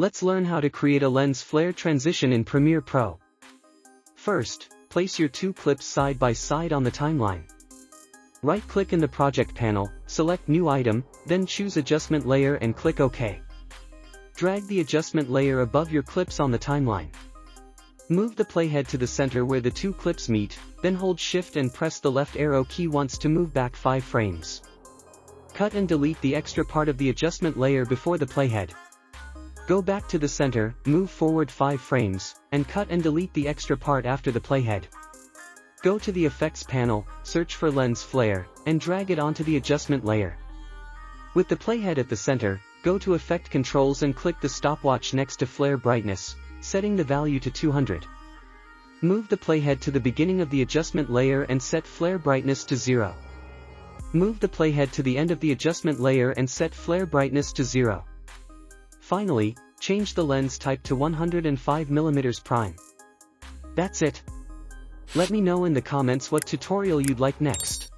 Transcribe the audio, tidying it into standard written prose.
Let's learn how to create a lens flare transition in Premiere Pro. First, place your two clips side by side on the timeline. Right-click in the project panel, select New Item, then choose Adjustment Layer and click OK. Drag the adjustment layer above your clips on the timeline. Move the playhead to the center where the two clips meet, then hold Shift and press the left arrow key once to move back 5 frames. Cut and delete the extra part of the adjustment layer before the playhead. Go back to the center, move forward 5 frames, and cut and delete the extra part after the playhead. Go to the Effects panel, search for Lens Flare, and drag it onto the adjustment layer. With the playhead at the center, go to Effect Controls and click the stopwatch next to Flare Brightness, setting the value to 200. Move the playhead to the beginning of the adjustment layer and set Flare Brightness to 0. Move the playhead to the end of the adjustment layer and set Flare Brightness to 0. Finally, change the lens type to 105mm prime. That's it. Let me know in the comments what tutorial you'd like next.